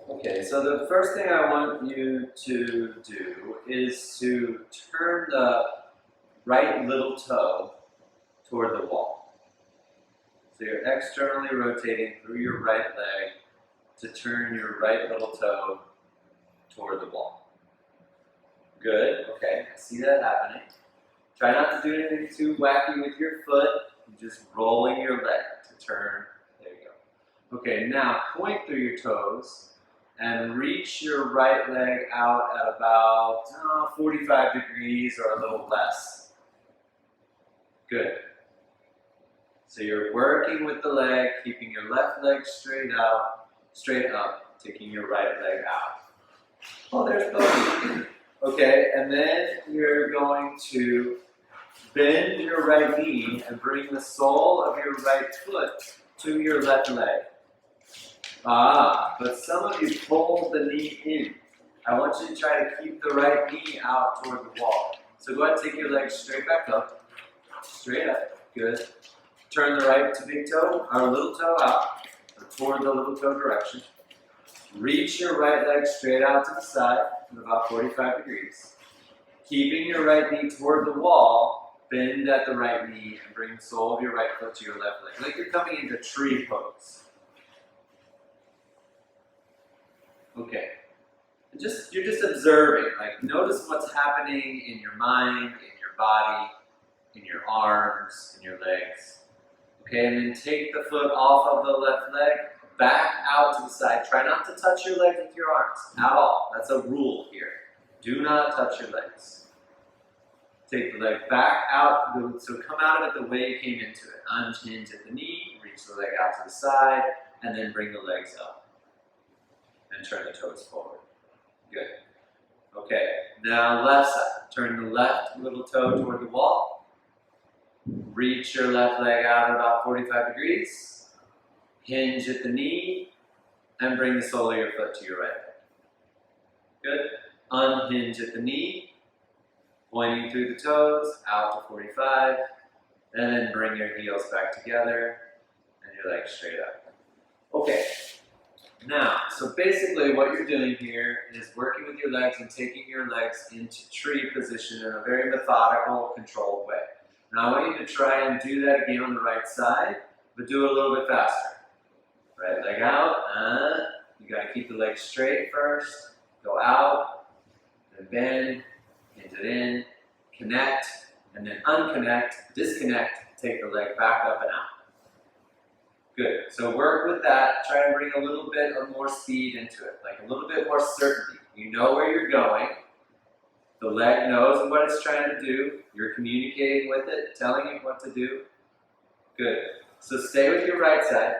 Okay, so the first thing I want you to do is to turn the right little toe toward the wall. So you're externally rotating through your right leg to turn your right little toe toward the wall. Good, okay, I see that happening. Try not to do anything too wacky with your foot. You're just rolling your leg to turn. There you go. Okay, now point through your toes and reach your right leg out at about 45 degrees or a little less. Good. So you're working with the leg, keeping your left leg straight up, taking your right leg out. Oh, there's both. Okay, and then you're going to bend your right knee and bring the sole of your right foot to your left leg. But some of you pull the knee in. I want you to try to keep the right knee out toward the wall. So go ahead and take your leg straight back up. Straight up. Good. Turn the right to big toe, or little toe out, toward the little toe direction. Reach your right leg straight out to the side at about 45 degrees. Keeping your right knee toward the wall, bend at the right knee and bring the sole of your right foot to your left leg. Like you're coming into tree pose. Okay. You're just observing. Like notice what's happening in your mind, in your body, in your arms, in your legs. Okay, and then take the foot off of the left leg, back out to the side. Try not to touch your legs with your arms at all. That's a rule here. Do not touch your legs. Take the leg back out, so come out of it the way you came into it. Unhinge at the knee, reach the leg out to the side, and then bring the legs up. And turn the toes forward. Good. Okay, now left side. Turn the left little toe toward the wall. Reach your left leg out at about 45 degrees. Hinge at the knee, and bring the sole of your foot to your right leg. Good. Unhinge at the knee, pointing through the toes, out to 45, and then bring your heels back together, and your legs straight up. Okay. Now, so basically what you're doing here is working with your legs and taking your legs into tree position in a very methodical, controlled way. Now I want you to try and do that again on the right side, but do it a little bit faster. Right leg out, you gotta keep the leg straight first, go out, then bend, hinge it in, connect, and then unconnect, disconnect, take the leg back up and out. Good, so work with that, try and bring a little bit of more speed into it, like a little bit more certainty. You know where you're going, the leg knows what it's trying to do, you're communicating with it, telling it what to do. Good, so stay with your right side,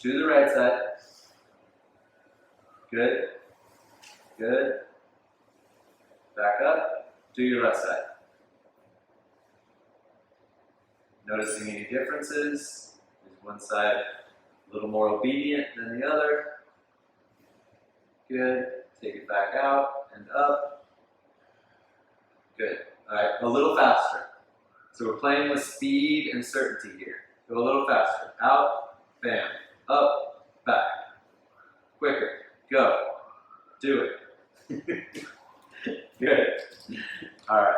do the right side. Good, good. Back up, do your left side. Noticing any differences? Is one side a little more obedient than the other? Good, take it back out and up. Good, all right, a little faster. So we're playing with speed and certainty here. Go a little faster, out, bam, up, back. Quicker, go, do it. Good. All right.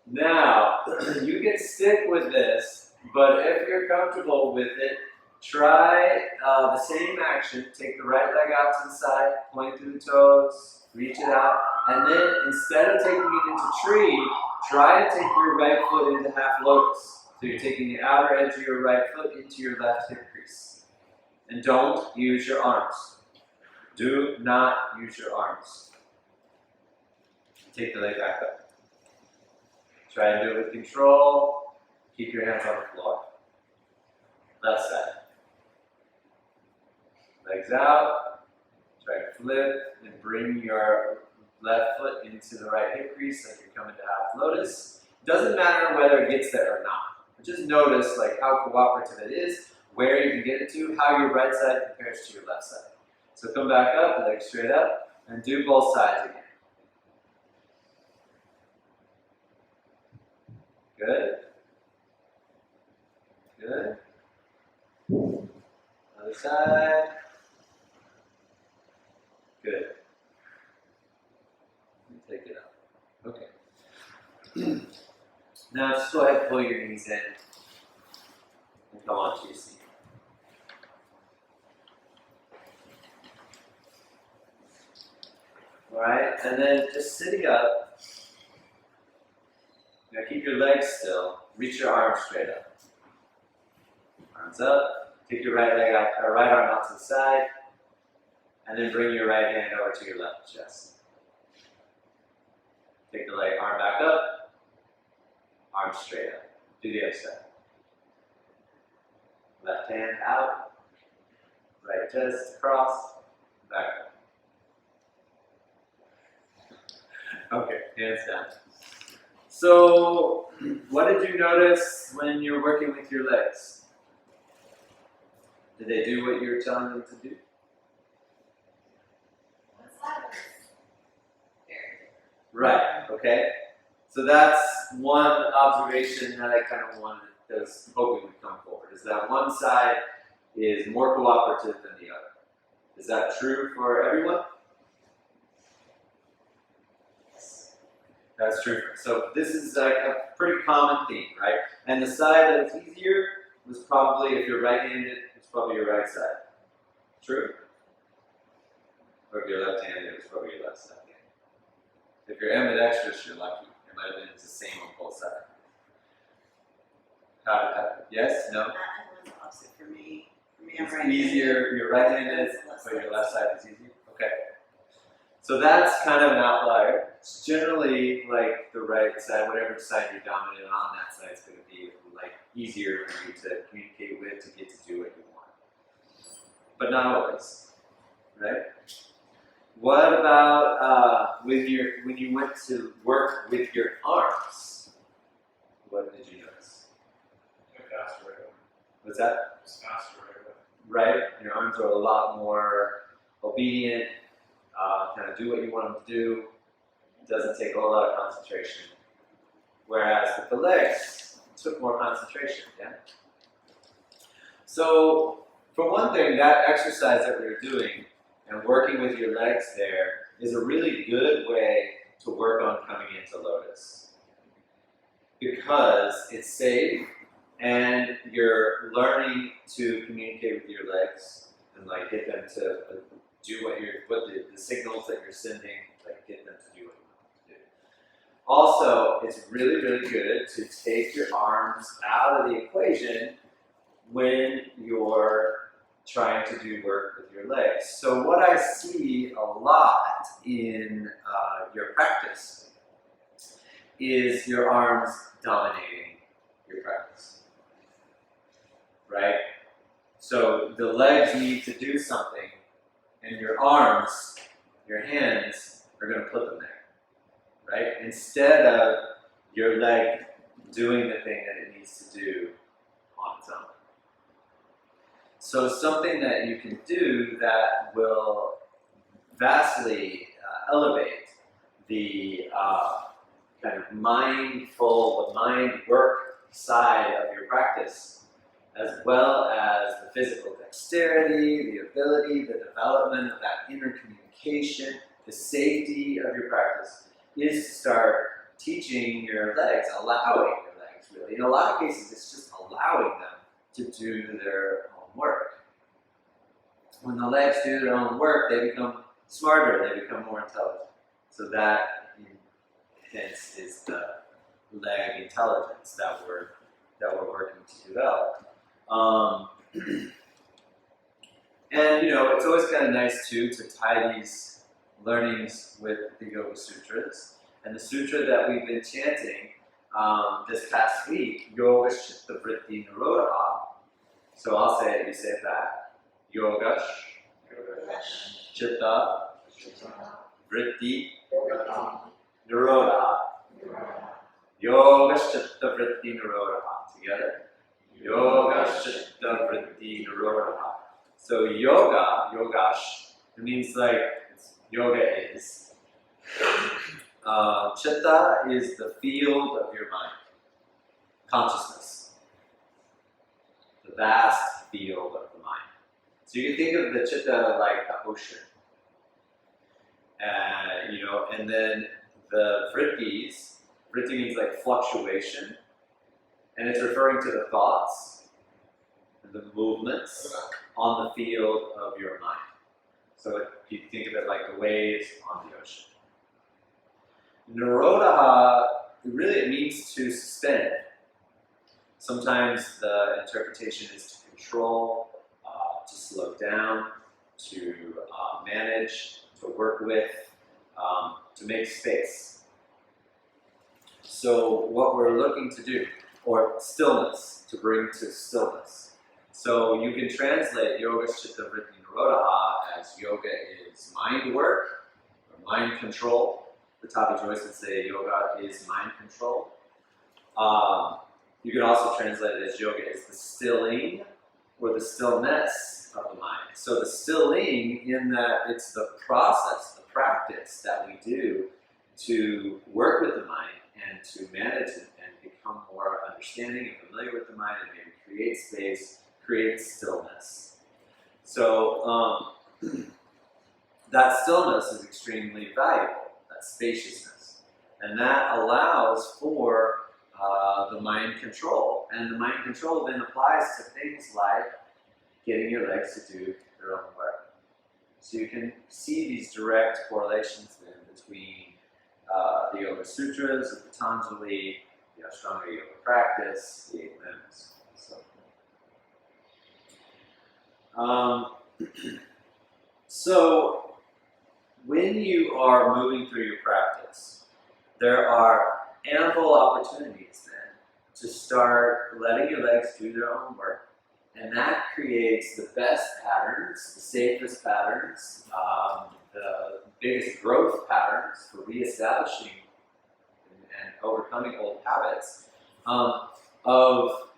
Now, you can stick with this, but if you're comfortable with it, try the same action. Take the right leg out to the side, point through the toes, reach it out, and then instead of taking it into tree, try to take your right foot into half lotus. So you're taking the outer edge of your right foot into your left hip crease. And don't use your arms. Do not use your arms. Take the leg back up. Try and do it with control. Keep your hands on the floor. Left side. Legs out. Try to flip and bring your left foot into the right hip crease like you're coming to half lotus. Doesn't matter whether it gets there or not. But just notice like how cooperative it is, where you can get it to, how your right side compares to your left side. So come back up, legs straight up, and do both sides again. Good. Good. Other side. Now just go ahead and pull your knees in and come onto your seat. Alright, and then just sitting up. Now keep your legs still. Reach your arms straight up. Arms up. Take your right leg out, or right arm out to the side. And then bring your right hand over to your left chest. Take the leg arm back up. Arm straight up. Do the other side. Left hand out. Right chest across. Back up. Okay, hands down. So, what did you notice when you're working with your legs? Did they do what you were telling them to do? Right, okay. So that's one observation that I kind of wanted, that was hoping would come forward, is that one side is more cooperative than the other. Is that true for everyone? That's true. So this is like a pretty common theme, right? And the side that's easier was probably, if you're right-handed, it's probably your right side. True? Or if you're left-handed, it's probably your left side. If you're ambidextrous, you're lucky. It might have been the same on both sides. Yes? No? That was opposite for me. It's easier, you're right-handed, but your left side is easier? Okay. So that's kind of an outlier. It's generally like the right side, whatever side you're dominant on, that side's going to be like easier for you to communicate with, to get to do what you want. But not always, right? What about when you went to work with your arms? What did you notice? Faster right away. What's that? It's faster right away. Right? Your arms are a lot more obedient, kind of do what you want them to do. It doesn't take a whole lot of concentration. Whereas with the legs, it took more concentration, yeah? So, for one thing, that exercise that we were doing and working with your legs there is a really good way to work on coming into lotus. Because it's safe and you're learning to communicate with your legs and like get them to do what the signals that you're sending, like get them to do what you want them to do. Also, it's really, really good to take your arms out of the equation when you're trying to do work with your legs. So what I see a lot in your practice is your arms dominating your practice, right? So the legs need to do something, and your arms, your hands, are going to put them there, right? Instead of your leg doing the thing that it needs to do on its own. So something that you can do that will vastly elevate the kind of mindful, the mind work side of your practice, as well as the physical dexterity, the ability, the development of that inner communication, the safety of your practice, is to start teaching your legs, allowing your legs really. In a lot of cases, it's just allowing them to do their own work. When the legs do their own work, they become smarter, they become more intelligent. So that, hence, is the leg intelligence that we're working to develop. And it's always kind of nice too to tie these learnings with the Yoga Sutras. And the sutra that we've been chanting this past week, Yoga Chitta Vritti Nirodha. So I'll say it, you say it back. Yoga Chitta Vritti Nirodha. Yoga Chitta Vritti Nirodha. Together. Yoga Chitta Vritti Nirodha. So yogash, it means like yoga is. Chitta is the field of your mind, consciousness, the vast field of the mind. So you can think of the chitta like the ocean, and then the vrittis. Vritti means like fluctuation, And it's referring to the thoughts and the movements on the field of your mind. So if you think of it like the waves on the ocean. Nirodha, it means to suspend. Sometimes the interpretation is to control, to slow down, to manage, to work with, to make space. So what we're looking to do, or stillness, to bring to stillness. So you can translate Yoga Chitta Vritti Nirodha as yoga is mind work, or mind control. Patabi Joyce would say yoga is mind control. You can also translate it as yoga is the stilling or the stillness of the mind. So the stilling in that it's the process, the practice that we do to work with the mind and to manage it and become more understanding and familiar with the mind and maybe create space, create stillness. So that stillness is extremely valuable, that spaciousness. And that allows for the mind control. And the mind control then applies to things like getting your legs to do their own work. So you can see these direct correlations then between the Yoga Sutras of Patanjali, the Ashtanga Yoga practice, the 8 limbs, and so forth. So when you are moving through your practice, there are ample opportunities then to start letting your legs do their own work, and that creates the best patterns, the safest patterns, the biggest growth patterns for reestablishing and overcoming old habits of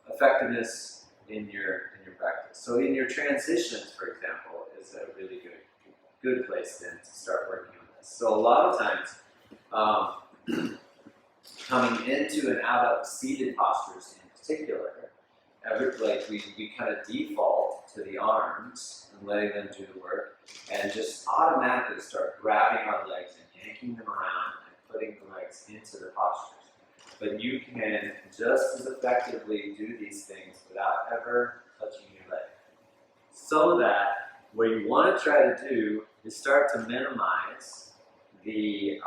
effectiveness in your practice. So in your transitions, for example, is a really good place then to start working on this. So a lot of times, coming into and out of seated postures in particular, we kind of default to the arms and letting them do the work, and just automatically start grabbing our legs and yanking them around and putting the legs into the postures. But you can just as effectively do these things without ever touching your leg. So that what you want to try to do is start to minimize the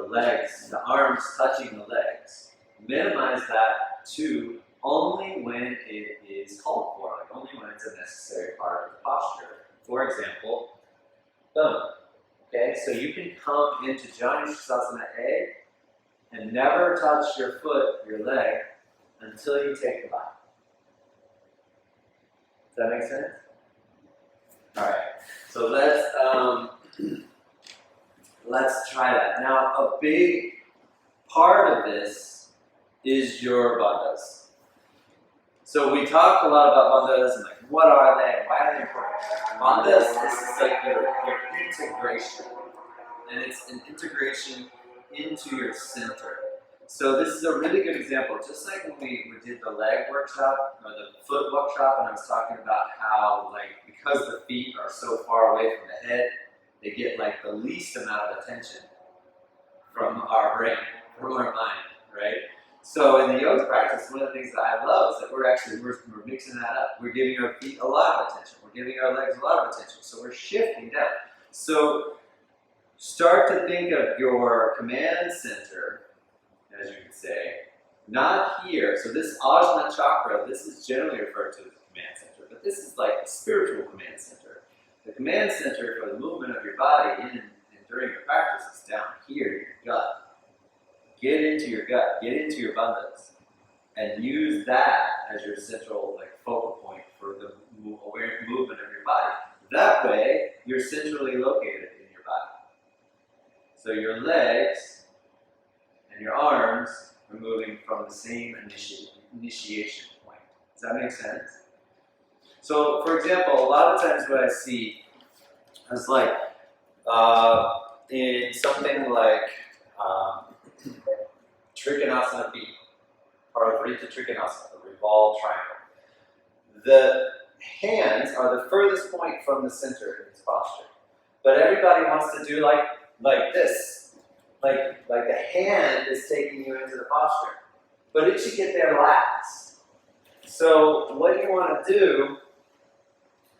legs, the arms touching the legs. Minimize that to only when it is called for, like only when it's a necessary part of the posture. For example, boom. Okay, so you can come into Janu Sirsasana A and never touch your foot, your leg, until you take the bow. Does that make sense? Alright, so let's try that. Now, a big part of this is your bandhas. So we talk a lot about bandhas and like, what are they? Why are they important? Bandhas is like your integration. And it's an integration into your center. So this is a really good example. Just like when we did the leg workshop, or the foot workshop, and I was talking about how, like, because the feet are so far away from the head, they get like the least amount of attention from our brain, from our mind, right? So in the yoga practice, one of the things that I love is that we're mixing that up. We're giving our feet a lot of attention. We're giving our legs a lot of attention. So we're shifting down. So start to think of your command center, as you could say, not here. So this Ajna chakra, this is generally referred to as the command center, but this is like the spiritual command center. The command center for the movement of your body in and during your practice is down here, your gut. Get into your gut, get into your bandhas, and use that as your central focal point for the movement of your body. That way, you're centrally located in your body. So your legs and your arms are moving from the same initiation point. Does that make sense? So, for example, a lot of times what I see is in something like Trikonasana B, or Vritta Trikonasana, the revolved triangle. The hands are the furthest point from the center in this posture. But everybody wants to do like this. Like the hand is taking you into the posture. but it should get there last. So what you want to do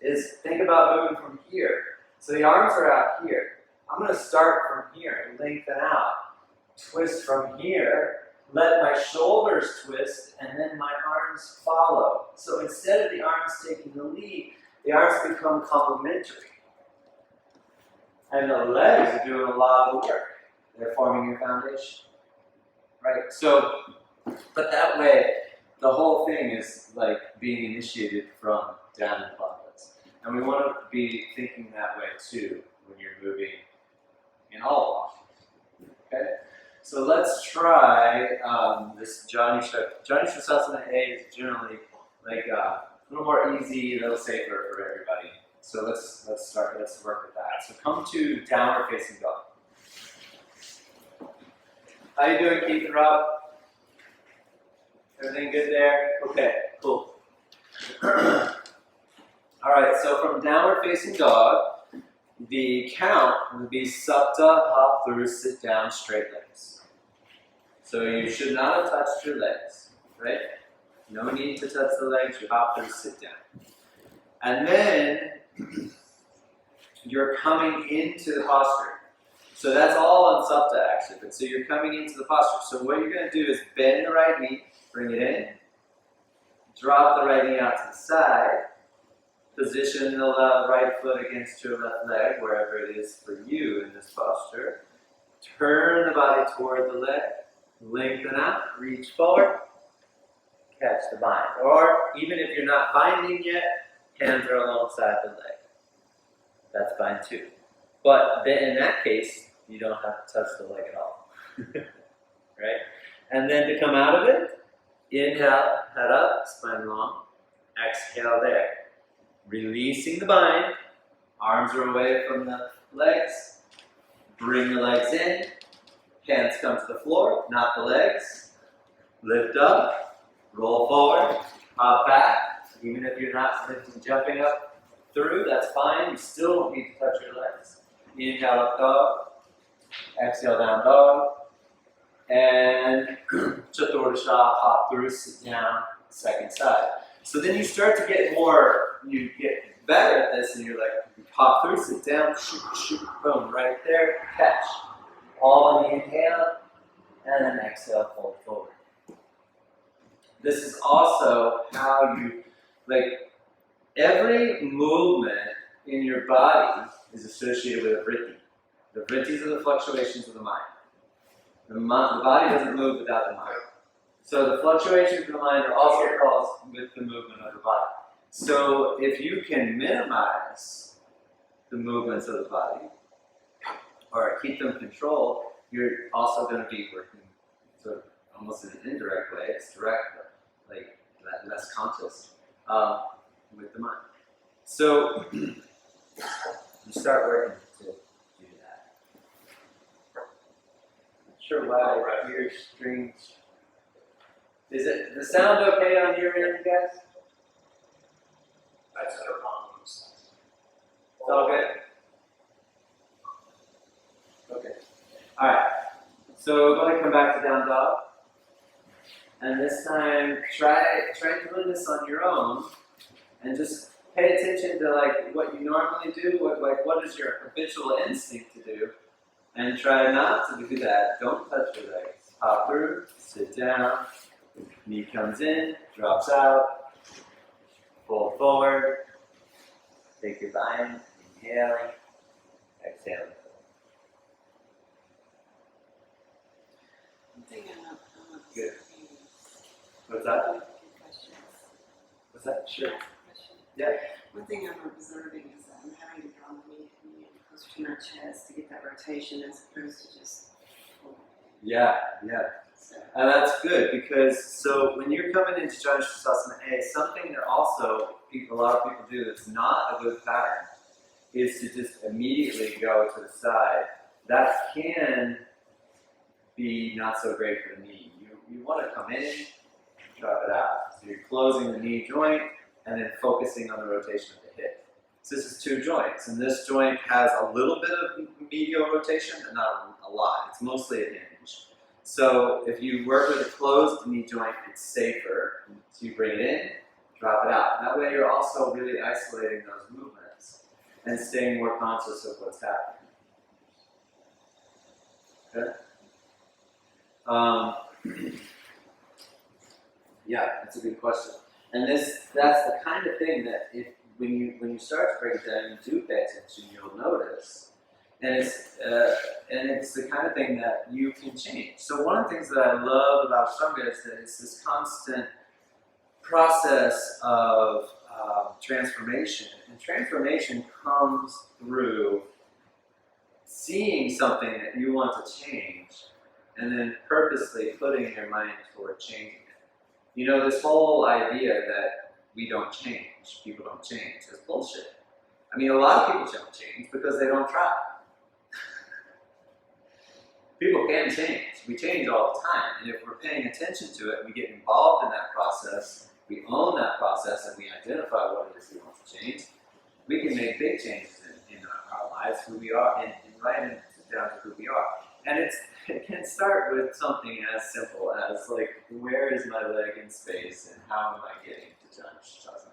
is think about moving from here. So the arms are out here. I'm going to start from here, lengthen out, twist from here, let my shoulders twist, and then my arms follow. So instead of the arms taking the lead, the arms become complementary. And the legs are doing a lot of the work. They're forming your foundation. Right? So, but that way, the whole thing is like being initiated from down in quadrants. And we want to be thinking that way too when you're moving in all postures. Okay? So let's try this Jani Shasana A is generally like a little more easy, a little safer for everybody. So let's work with that. So come to downward facing dog. How you doing, Keith and Rob? Everything good there? Okay, cool. All right, so from downward facing dog, the count would be supta, hop through, sit down, straight legs. So you should not have touched your legs, right? No need to touch the legs, you hop through, sit down. And then you're coming into the posture. So that's all on supta actually, but so you're coming into the posture. So what you're going to do is bend the right knee, bring it in, drop the right knee out to the side, position the right foot against your left leg, wherever it is for you in this posture. Turn the body toward the leg, lengthen out, reach forward, catch the bind. Or even if you're not binding yet, hands are alongside the leg. That's fine too. But then in that case, you don't have to touch the leg at all. Right? And then to come out of it, inhale, head up, spine long. Exhale there. Releasing the bind. Arms are away from the legs. Bring the legs in. Hands come to the floor, not the legs. Lift up. Roll forward. Hop back. Even if you're not lifting, jumping up through, that's fine. You still don't need to touch your legs. Inhale up dog. Exhale down dog. And Chaturasha, hop through, sit down, second side. So then you start to get more, you get better at this, and you're like, hop through, sit down, shoot, shoot, boom, right there, catch. All on the inhale, and then exhale, fold forward. This is also how you, like, every movement in your body is associated with a vritti. The vrittis are the fluctuations of the mind. The body doesn't move without the mind. So the fluctuations of the mind are also caused with the movement of the body. So if you can minimize the movements of the body, or keep them controlled, you're also going to be working sort of almost in an indirect way. It's direct, but like less conscious with the mind. So you start working to do that. Not sure why I hear strings. Is it the sound okay on your end, you guys? That's our problems. It's all good? Okay. Alright. So go ahead and come back to down dog. And this time try doing this on your own and just pay attention to like what you normally do, what is your habitual instinct to do, and try not to do that. Don't touch your legs. Hop through, sit down, knee comes in, drops out, fold forward, take your bind, inhaling, exhaling. One thing I'm not Good. observing What's is that? questions. What's that? Sure. Question. Yeah. One thing I'm observing is that I'm having to draw my knee closer to my chest to get that rotation as opposed to just pulling it. Yeah. So, And that's good because so when you're coming into Jani Shasana A, something that also a lot of people do that's not a good pattern is to just immediately go to the side. That can be not so great for the knee. You want to come in, drop it out. So you're closing the knee joint and then focusing on the rotation of the hip. So this is two joints, and this joint has a little bit of medial rotation, but not a lot. It's mostly a hinge. So if you work with a closed knee joint, it's safer. So you bring it in, drop it out. That way you're also really isolating those movements and staying more conscious of what's happening. Okay? Yeah, that's a good question. And that's the kind of thing that when you start to break it down and do pay attention, you'll notice. And it's the kind of thing that you can change. So one of the things that I love about Ashtanga is that it's this constant process of transformation. And transformation comes through seeing something that you want to change and then purposely putting your mind toward changing it. You know, this whole idea that we don't change, people don't change, is bullshit. I mean, a lot of people don't change because they don't try. People can change. We change all the time. And if we're paying attention to it, we get involved in that process, we own that process, and we identify what it is we want to change, we can make big changes in our lives, who we are, and right down to who we are. And it can start with something as simple as, like, where is my leg in space, and how am I getting to Shala?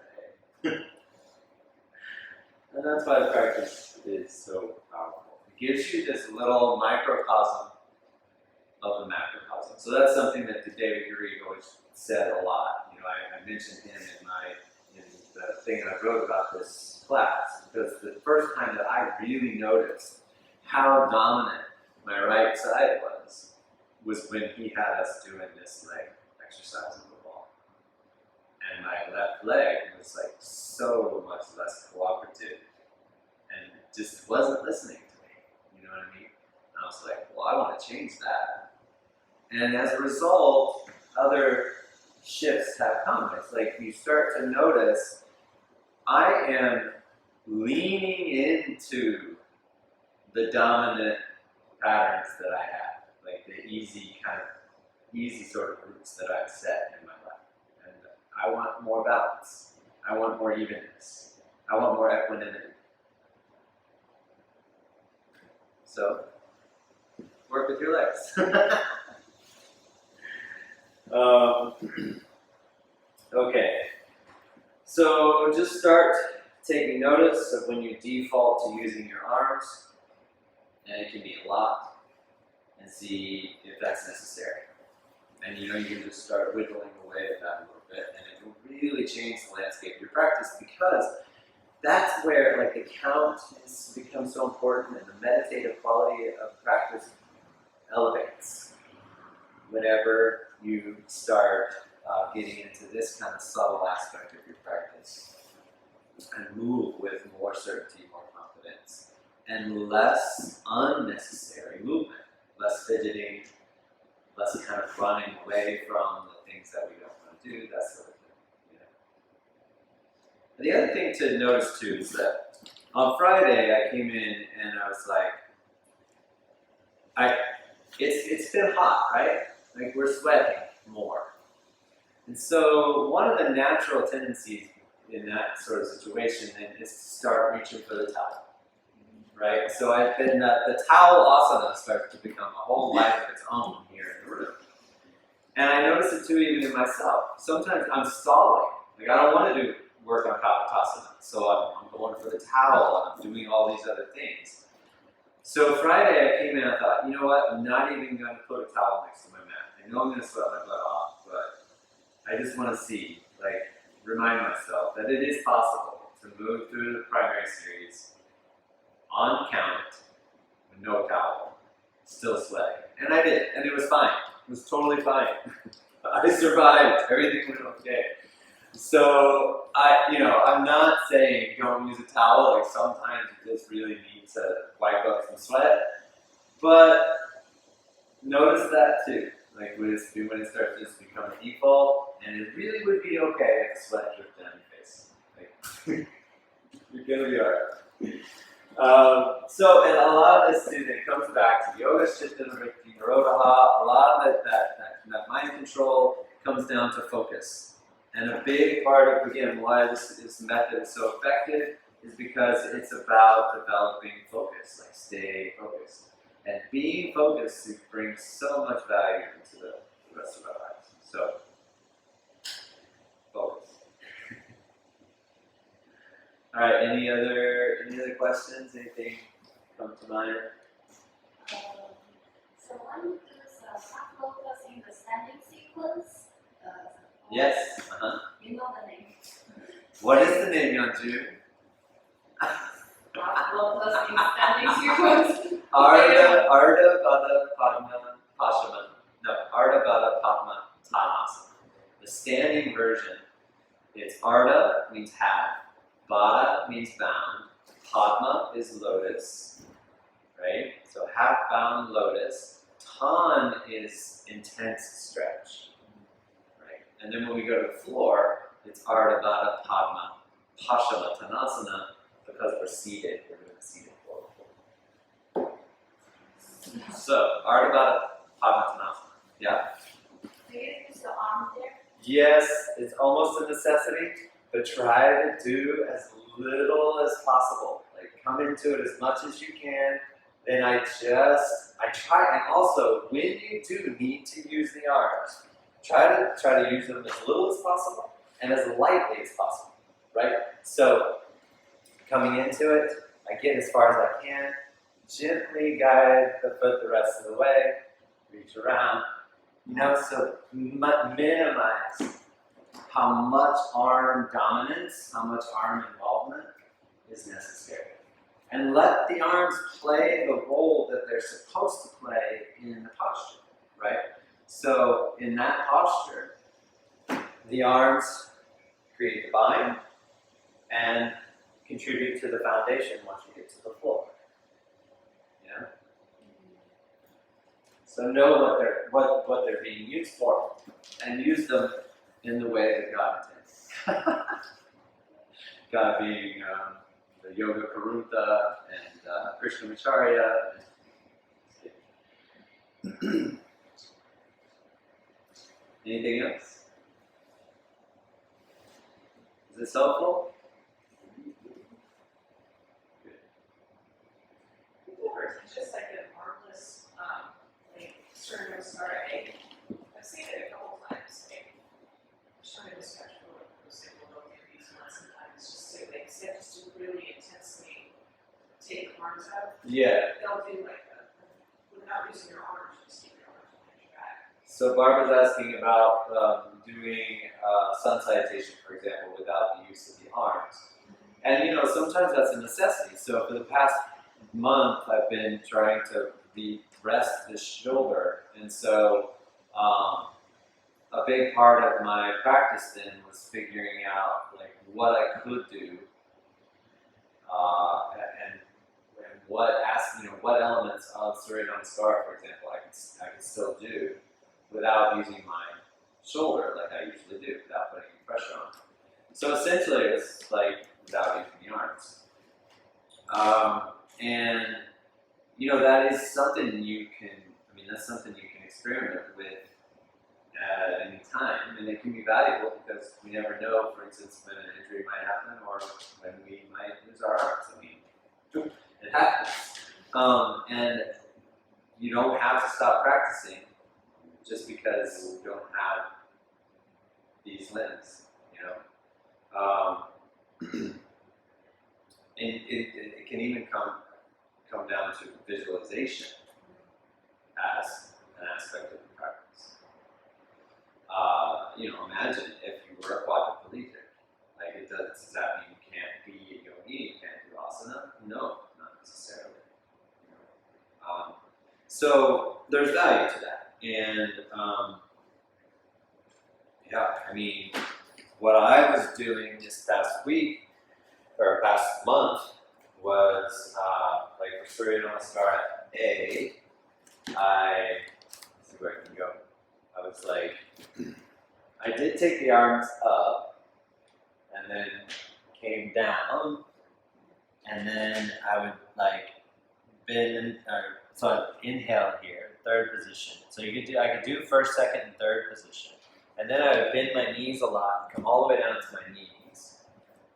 And that's why the practice is so powerful. It gives you this little microcosm of the macrocosm. So that's something that David Garrigou always said a lot. You know, I mentioned him in the thing I wrote about this class, because the first time that I really noticed how dominant my right side was when he had us doing this leg exercise on the wall. And my left leg was like so much less cooperative and just wasn't listening to me. You know what I mean? And I was like, well, I want to change that. And as a result, other shifts have come. It's like you start to notice, I am leaning into the dominant patterns that I have, like the easy sort of roots that I've set in my life. And I want more balance. I want more evenness. I want more equanimity. So, work with your legs. Okay, so just start taking notice of when you default to using your arms, and it can be a lot, and see if that's necessary. And you know, you can just start whittling away at that a little bit, and it will really change the landscape of your practice, because that's where, like, the count has become so important, and the meditative quality of practice elevates whenever you start getting into this kind of subtle aspect of your practice and move with more certainty, more confidence, and less unnecessary movement, less fidgeting, less kind of running away from the things that we don't want to do, that sort of thing. You know? The other thing to notice too is that on Friday I came in and I was like, it's been hot, right? Like, we're sweating more. And so one of the natural tendencies in that sort of situation is to start reaching for the towel, right? So I've been, the towel asana starts to become a whole life of its own here in the room. And I notice it too even in myself. Sometimes I'm stalling. Like, I don't want to do work on kapotasana, so I'm going for the towel and I'm doing all these other things. So Friday I came in and I thought, you know what, I'm not even going to put a towel next to my mat. I know I'm going to sweat my butt off, but I just want to see, like, remind myself that it is possible to move through the primary series on count with no towel, still sweating. And I did, and it was fine. It was totally fine. I survived. Everything went okay. So I'm not saying don't use a towel. Like, sometimes you just really need to wipe up some sweat, but notice that too. Like, when it starts to just become a default, and it really would be okay if the sweat dripped down your face. Like, you're gonna be alright. So, and a lot of this too, then comes back to Yoga Chitta Vritti Nirodha. A lot of that mind control comes down to focus. And a big part of, again, why this method is so effective is because it's about developing focus, like stay focused. And being focused brings so much value into the rest of our lives. So, focus. All right. Any other questions? Anything come to mind? So one is half lotus in the standing sequence. Yes. You know the name. What is the name, Yeonju? Half lotus in standing sequence. Ardha Gada Padma Pashamana. No, Ardha Gada Padma Tanasana. The standing version is Ardha means half, Bada means bound, Padma is lotus, right? So half bound lotus. Tan is intense stretch, right? And then when we go to the floor, it's Ardha Gada Padma Pashamana because we're seated. We're doing a seated floor. So, Ardha Gada Padma. Yeah? Do you use the arm there? Yes, it's almost a necessity, but try to do as little as possible. Like, come into it as much as you can. Then I try, and also, when you do need to use the arms, try to use them as little as possible and as lightly as possible, right? So, coming into it, I get as far as I can, gently guide the foot the rest of the way, reach around, so minimize how much arm dominance, how much arm involvement is necessary. And let the arms play the role that they're supposed to play in the posture, right? So in that posture, the arms create the bind and contribute to the foundation once you get to the floor. Yeah? So know what they're being used for and use them in the way that God intends. God being the Yoga Karunta and Krishnamacharya. Anything else? Is this helpful? Or it's just like an armless, like sternum star egg. I've seen it a couple times. Like, trying to stretch for those single low these ones sometimes just to like just to really intensely take arms out. Yeah. They'll do like without using your arms, just keep your arms behind your back. So Barbara's asking about doing sun salutation, for example, without the use of the arms. And sometimes that's a necessity. So for the past month, I've been trying to rest the shoulder, and so a big part of my practice then was figuring out like what I could do, and what elements of Surya Namaskar, for example, I could still do without using my shoulder like I usually do, without putting any pressure on it. So essentially, it's like without using the arms. And that is something that's something you can experiment with at any time, and it can be valuable because we never know, for instance, when an injury might happen or when we might lose our arms. It happens. And you don't have to stop practicing just because you don't have these limbs, and it can even come down to visualization as an aspect of the practice. Imagine if you were a quadriplegic. Like, does that mean you can't be a yogi, you can't do asana? No, not necessarily. So there's value to that. And what I was doing this past week, or past month, was for Surya Namaskar A, let's see where I can go. I was like, I did take the arms up, and then came down, and then I would bend, so I'd inhale here, third position. So I could do first, second, and third position. And then I would bend my knees a lot, come all the way down to my knees,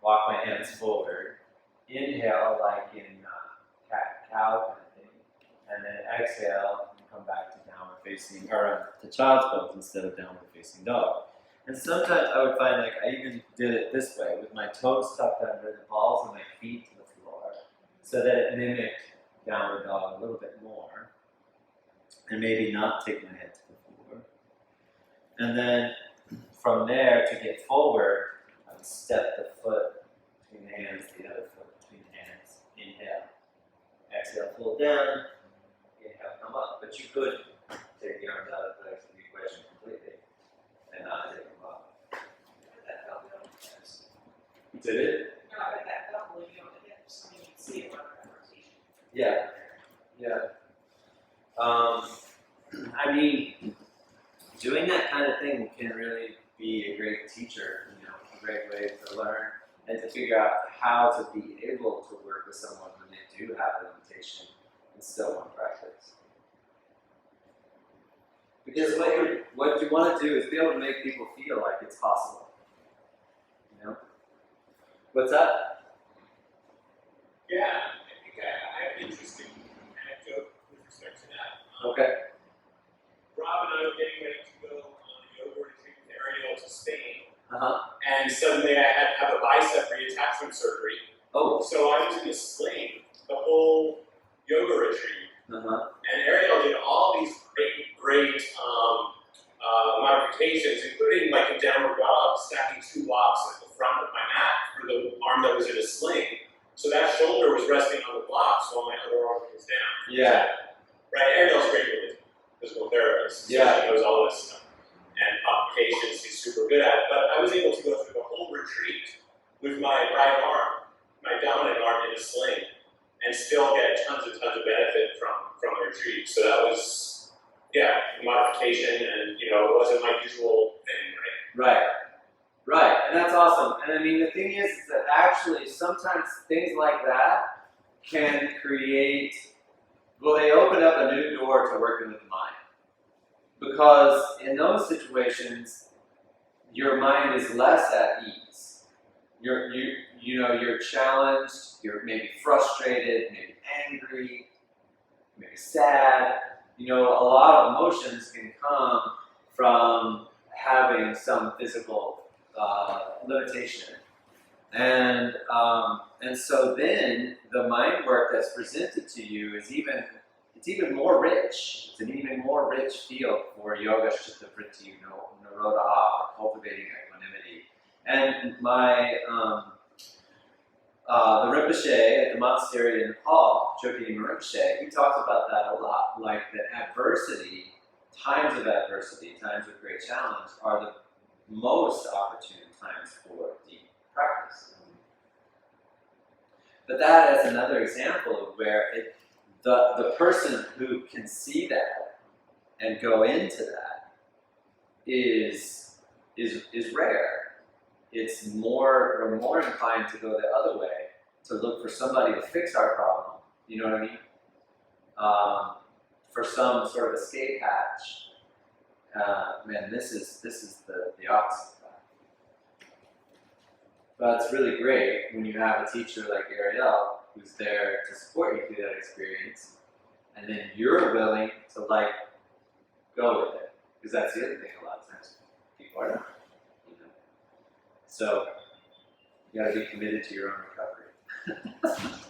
walk my hands forward, inhale like in cat-cow kind of thing, and then exhale and come back to downward facing, or to child's pose instead of downward facing dog. And sometimes I would find like I even did it this way, with my toes tucked under, the balls of my feet to the floor, so that it mimicked downward dog a little bit more, and maybe not take my head to the floor. And then from there, to get forward, I would step the foot between the hands, the other foot between the hands. Inhale. Exhale, pull down. Inhale, come up. But you could take the arms out of the equation completely and not take them up. That felt really nice. Did it? No, I bet that felt really good. Yeah, so you can see it on the rotation. Yeah. Yeah. I mean, doing that kind of thing can really be a great teacher, a great way to learn and to figure out how to be able to work with someone when they do have a limitation and still want practice. Because what you want to do is be able to make people feel like it's possible. What's up? Yeah, I think I have an interesting anecdote with respect to that. Okay. Rob and I were getting ready to go on a yoga retreat with Ariel to Spain, Uh-huh. and suddenly I had to have a bicep reattachment surgery. Oh. So I was in a sling the whole yoga retreat, Uh-huh. and Ariel did all these great modifications, including like a downward dog, stacking 2 blocks at the front of my mat for the arm that was in a sling. So that shoulder was resting on the blocks while my other arm was down. Yeah. Right, Ariel's great with physical therapist. So Yeah. she knows all this stuff. And applications he's super good at. But I was able to go through the whole retreat with my right arm, my dominant arm in a sling, and still get tons of benefit from the retreat. So that was, modification, and it wasn't my usual thing, right? Right, and that's awesome. And I mean, the thing is that actually sometimes things like that can create, they open up a new door to working with the mind. Because in those situations, your mind is less at ease. You're challenged, you're maybe frustrated, maybe angry, maybe sad. A lot of emotions can come from having some physical limitation, and so then the mind work that's presented to you is even more rich. It's an even more rich field for yoga chitta vritti, naroda, for cultivating equanimity. And the Rinpoche at the monastery in Nepal, Chokyi Rinpoche, he talks about that a lot. Like that adversity, times of adversity, times of great challenge are the most opportune times for deep practice. But that is another example of where the person who can see that and go into that is rare. We're more inclined to go the other way, to look for somebody to fix our problem. You know what I mean? For some sort of escape hatch. This is the opposite of that. But it's really great when you have a teacher like Ariel who's there to support you through that experience, and then you're willing to go with it, because that's the other thing. A lot of times people are not. So you got to be committed to your own recovery.